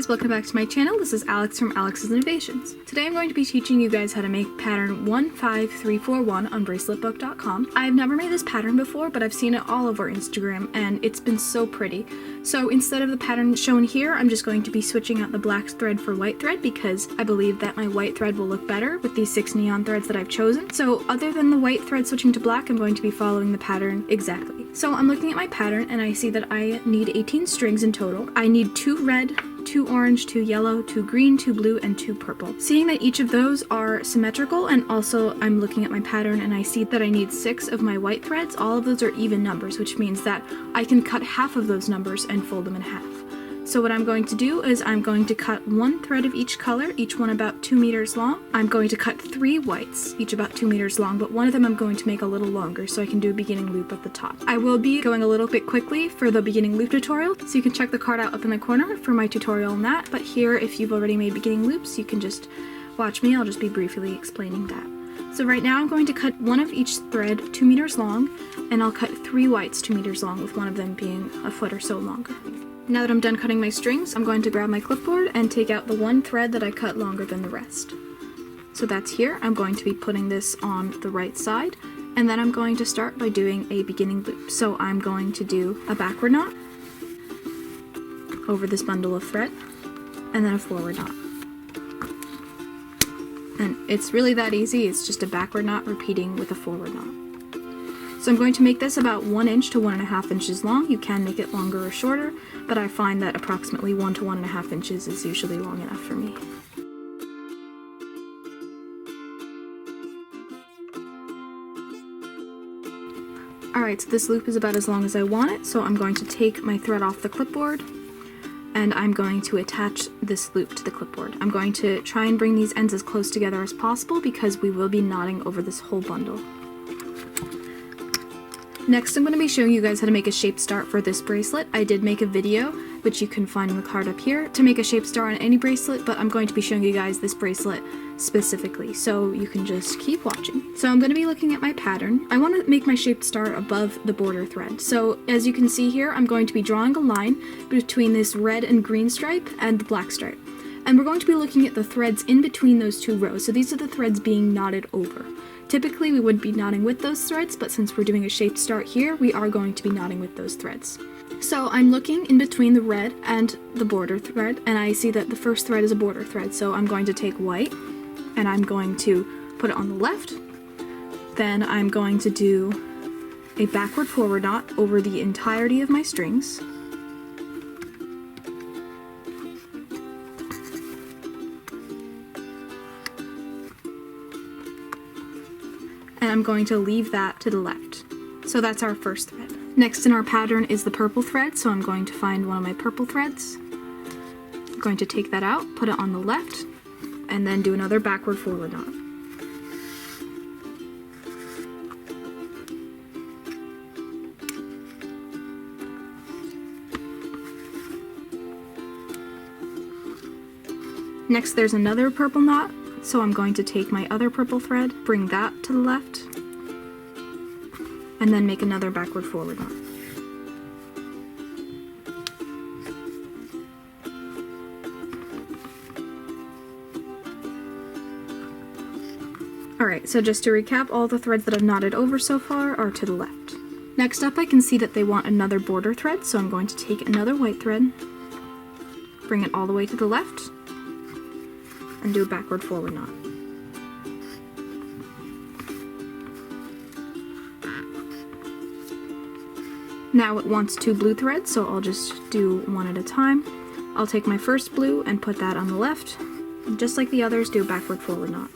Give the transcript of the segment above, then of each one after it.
guys, welcome back to my channel. This is Alex from Alex's Innovations. Today I'm going to be teaching you guys how to make pattern 15341 on braceletbook.com. I've never made this pattern before, but I've seen it all over Instagram and it's been so pretty. So instead of the pattern shown here, I'm just going to be switching out the black thread for white thread because I believe that my white thread will look better with these 6 neon threads that I've chosen. So other than the white thread switching to black, I'm going to be following the pattern exactly. So I'm looking at my pattern and I see that I need 18 strings in total. I need 2 red, 2 orange, 2 yellow, 2 green, 2 blue, and 2 purple. Seeing that each of those are symmetrical, and also I'm looking at my pattern and I see that I need 6 of my white threads, all of those are even numbers, which means that I can cut half of those numbers and fold them in half. So what I'm going to do is I'm going to cut 1 thread of each color, each one about 2 meters long. I'm going to cut 3 whites, each about 2 meters long, but one of them I'm going to make a little longer so I can do a beginning loop at the top. I will be going a little bit quickly for the beginning loop tutorial, so you can check the card out up in the corner for my tutorial on that, but here if you've already made beginning loops, you can just watch me. I'll just be briefly explaining that. So right now I'm going to cut 1 of each thread 2 meters long, and I'll cut 3 whites 2 meters long, with one of them being a foot or so longer. Now that I'm done cutting my strings, I'm going to grab my clipboard and take out the 1 thread that I cut longer than the rest. So that's here. I'm going to be putting this on the right side, and then I'm going to start by doing a beginning loop. So I'm going to do a backward knot over this bundle of thread, and then a forward knot. And it's really that easy. It's just a backward knot repeating with a forward knot. So I'm going to make this about 1 inch to 1.5 inches long. You can make it longer or shorter, but I find that approximately 1 to 1.5 inches is usually long enough for me. Alright, so this loop is about as long as I want it, so I'm going to take my thread off the clipboard and I'm going to attach this loop to the clipboard. I'm going to try and bring these ends as close together as possible because we will be knotting over this whole bundle. Next, I'm going to be showing you guys how to make a shaped star for this bracelet. I did make a video, which you can find in the card up here, to make a shaped star on any bracelet, but I'm going to be showing you guys this bracelet specifically, so you can just keep watching. So I'm going to be looking at my pattern. I want to make my shaped star above the border thread. So as you can see here, I'm going to be drawing a line between this red and green stripe and the black stripe. And we're going to be looking at the threads in between those 2 rows. So these are the threads being knotted over. Typically we would be knotting with those threads, but since we're doing a shaped star here, we are going to be knotting with those threads. So I'm looking in between the red and the border thread, and I see that the first thread is a border thread, so I'm going to take white, and I'm going to put it on the left. Then I'm going to do a backward forward knot over the entirety of my strings. And I'm going to leave that to the left. So that's our first thread. Next in our pattern is the purple thread, so I'm going to find one of my purple threads. I'm going to take that out, put it on the left, and then do another backward forward knot. Next there's another purple knot. So I'm going to take my other purple thread, bring that to the left, and then make another backward forward knot. Alright, so just to recap, all the threads that I've knotted over so far are to the left. Next up, I can see that they want another border thread, so I'm going to take another white thread, bring it all the way to the left, and do a backward forward knot. Now it wants 2 blue threads, so I'll just do one at a time. I'll take my first blue and put that on the left, and just like the others, do a backward forward knot.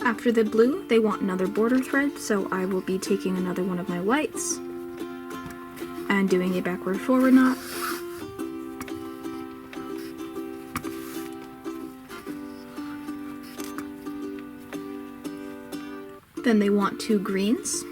After the blue, they want another border thread, so I will be taking another one of my whites and and doing a backward forward knot. Then they want 2 greens.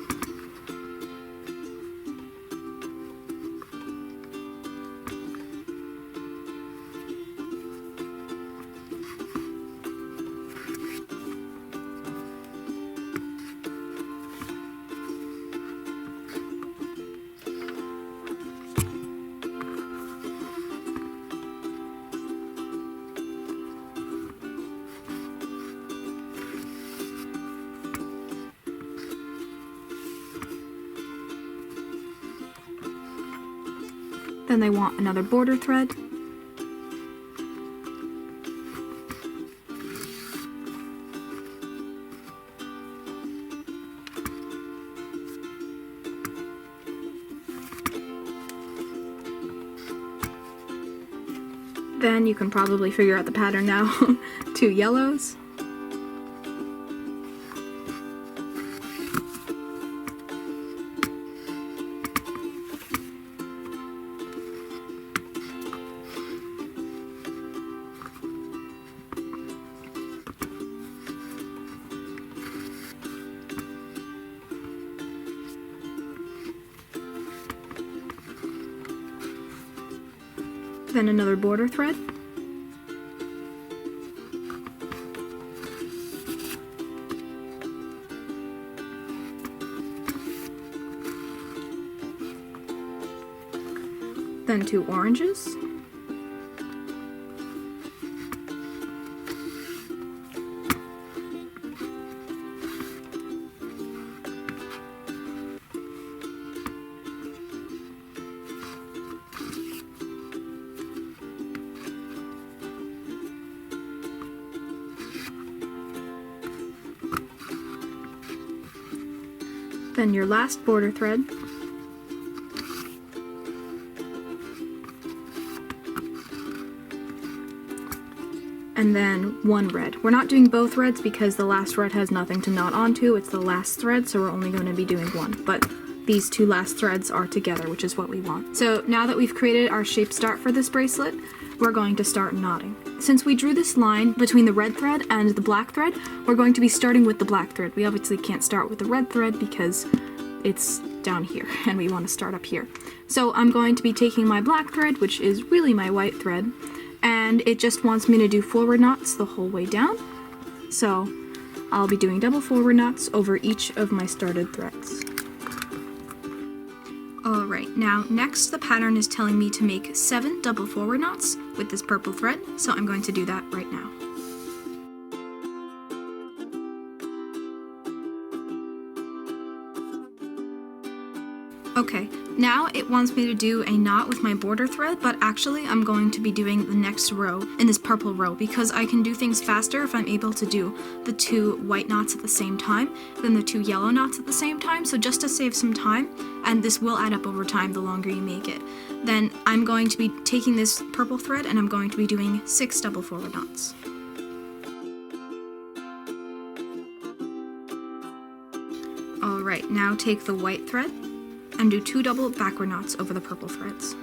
Then they want another border thread. Then you can probably figure out the pattern now. 2 yellows. Then another border thread. Then 2 oranges. Then your last border thread. And then 1 red. We're not doing both reds because the last red has nothing to knot onto. It's the last thread, so we're only going to be doing 1. But these 2 last threads are together, which is what we want. So now that we've created our shape start for this bracelet, we're going to start knotting. Since we drew this line between the red thread and the black thread, we're going to be starting with the black thread. We obviously can't start with the red thread because it's down here and we want to start up here. So I'm going to be taking my black thread, which is really my white thread, and it just wants me to do forward knots the whole way down. So I'll be doing double forward knots over each of my started threads. Alright, now next the pattern is telling me to make 7 double forward knots with this purple thread, so I'm going to do that right now. Okay, now it wants me to do a knot with my border thread, but actually I'm going to be doing the next row in this purple row because I can do things faster if I'm able to do the 2 white knots at the same time than the 2 yellow knots at the same time. So just to save some time, and this will add up over time the longer you make it, then I'm going to be taking this purple thread and I'm going to be doing 6 double forward knots. Alright, now take the white thread and do 2 double backward knots over the purple threads.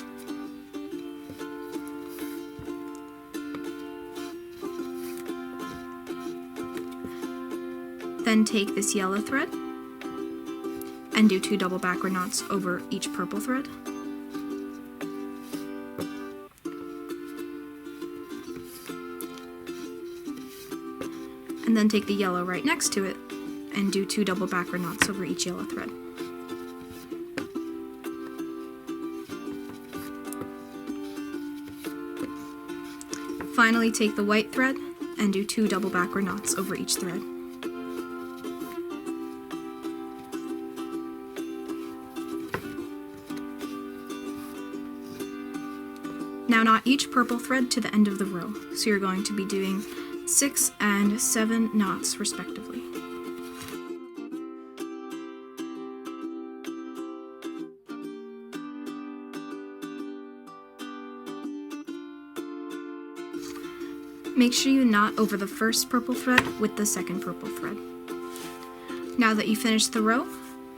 Then take this yellow thread and do 2 double backward knots over each purple thread. And then take the yellow right next to it and do 2 double backward knots over each yellow thread. Finally, take the white thread and do 2 double backward knots over each thread. Now knot each purple thread to the end of the row, so you're going to be doing 6 and 7 knots respectively. Make sure you knot over the first purple thread with the second purple thread. Now that you finished the row,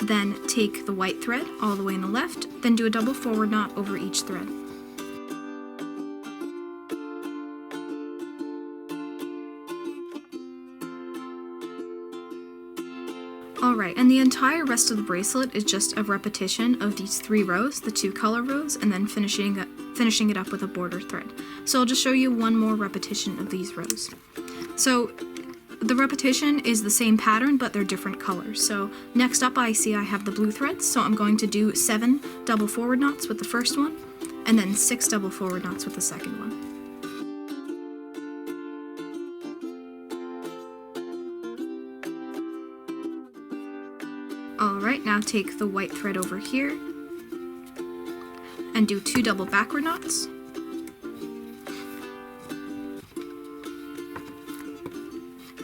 then take the white thread all the way in the left, then do a double forward knot over each thread. Alright, and the entire rest of the bracelet is just a repetition of these 3 rows, the 2 color rows, and then finishing it up with a border thread. So I'll just show you one more repetition of these rows. So the repetition is the same pattern, but they're different colors. So next up I have the blue threads, so I'm going to do 7 double forward knots with the first one, and then 6 double forward knots with the second one. Alright, now take the white thread over here and do 2 double backward knots.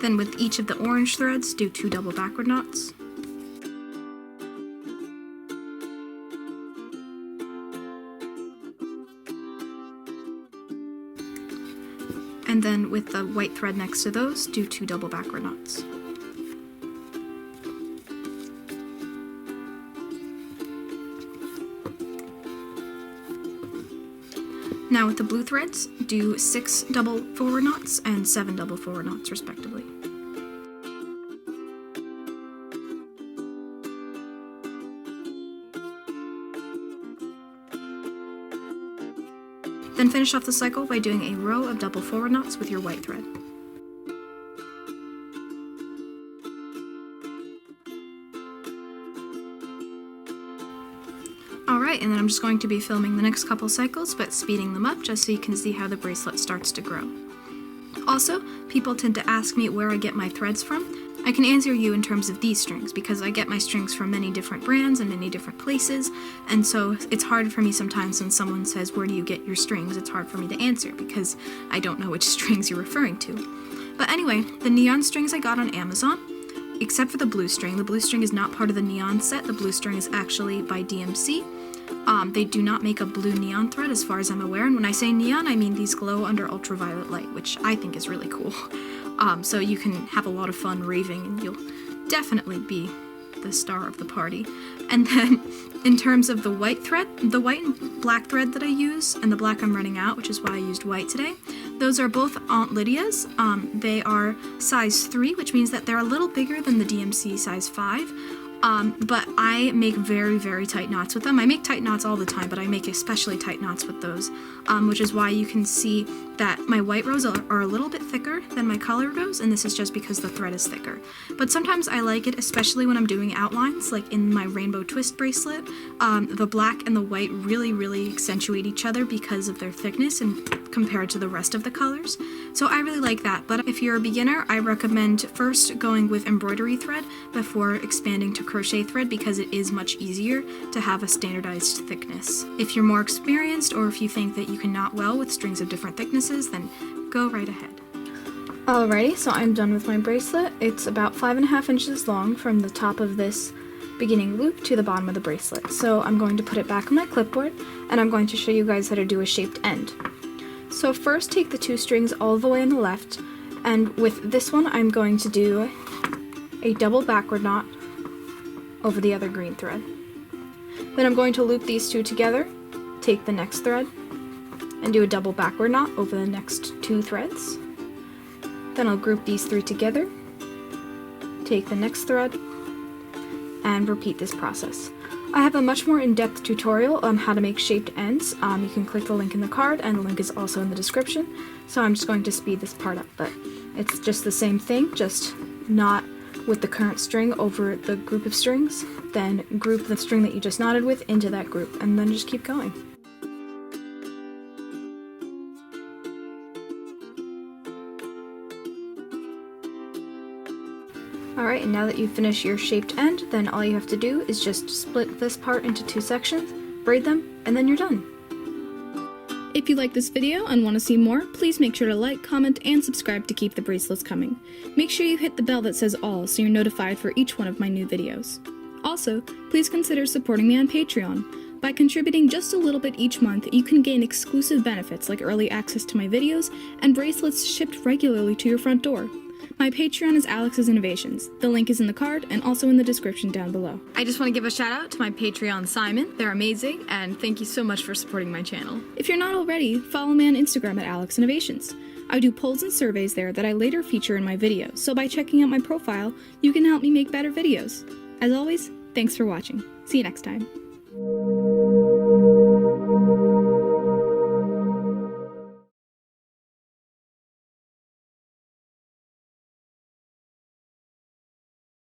Then with each of the orange threads, do 2 double backward knots. And then with the white thread next to those, do 2 double backward knots. Now with the blue threads, do 6 double forward knots and 7 double forward knots respectively. Then finish off the cycle by doing a row of double forward knots with your white thread. Alright, and then I'm just going to be filming the next couple cycles, but speeding them up just so you can see how the bracelet starts to grow. Also, people tend to ask me where I get my threads from. I can answer you in terms of these strings, because I get my strings from many different brands and many different places, and so it's hard for me sometimes when someone says, "Where do you get your strings?" It's hard for me to answer, because I don't know which strings you're referring to. But anyway, the neon strings I got on Amazon, except for the blue string. The blue string is not part of the neon set. The blue string is actually by DMC. They do not make a blue neon thread as far as I'm aware, and when I say neon, I mean these glow under ultraviolet light, which I think is really cool. So you can have a lot of fun raving, and you'll definitely be the star of the party. And then, in terms of the white thread, the white and black thread that I use, and the black I'm running out, which is why I used white today, those are both Aunt Lydia's. They are size 3, which means that they're a little bigger than the DMC size 5. But I make very, very tight knots with them. I make tight knots all the time, but I make especially tight knots with those, which is why you can see that my white rows are a little bit thicker than my color rows, and this is just because the thread is thicker. But sometimes I like it, especially when I'm doing outlines, like in my rainbow twist bracelet. The black and the white really, really accentuate each other because of their thickness and compared to the rest of the colors. So I really like that, but if you're a beginner, I recommend first going with embroidery thread before expanding to crochet thread, because it is much easier to have a standardized thickness. If you're more experienced, or if you think that you can knot well with strings of different thicknesses, then go right ahead. Alrighty, so I'm done with my bracelet. It's about 5.5 inches long from the top of this beginning loop to the bottom of the bracelet. So I'm going to put it back on my clipboard, and I'm going to show you guys how to do a shaped end. So first take the 2 strings all the way on the left, and with this one I'm going to do a double backward knot over the other green thread. Then I'm going to loop these 2 together, take the next thread, and do a double backward knot over the next 2 threads. Then I'll group these 3 together, take the next thread, and repeat this process. I have a much more in-depth tutorial on how to make shaped ends. You can click the link in the card, and the link is also in the description. So I'm just going to speed this part up, but it's just the same thing, just knot with the current string over the group of strings, then group the string that you just knotted with into that group, and then just keep going. Alright, and now that you've finished your shaped end, then all you have to do is just split this part into 2 sections, braid them, and then you're done. If you like this video and want to see more, please make sure to like, comment, and subscribe to keep the bracelets coming. Make sure you hit the bell that says all so you're notified for each one of my new videos. Also, please consider supporting me on Patreon. By contributing just a little bit each month, you can gain exclusive benefits like early access to my videos and bracelets shipped regularly to your front door. My Patreon is Alex's Innovations. The link is in the card and also in the description down below. I just want to give a shout out to my Patreon Simon. They're amazing, and thank you so much for supporting my channel. If you're not already, follow me on Instagram at Alex Innovations. I do polls and surveys there that I later feature in my videos, so by checking out my profile, you can help me make better videos. As always, thanks for watching. See you next time.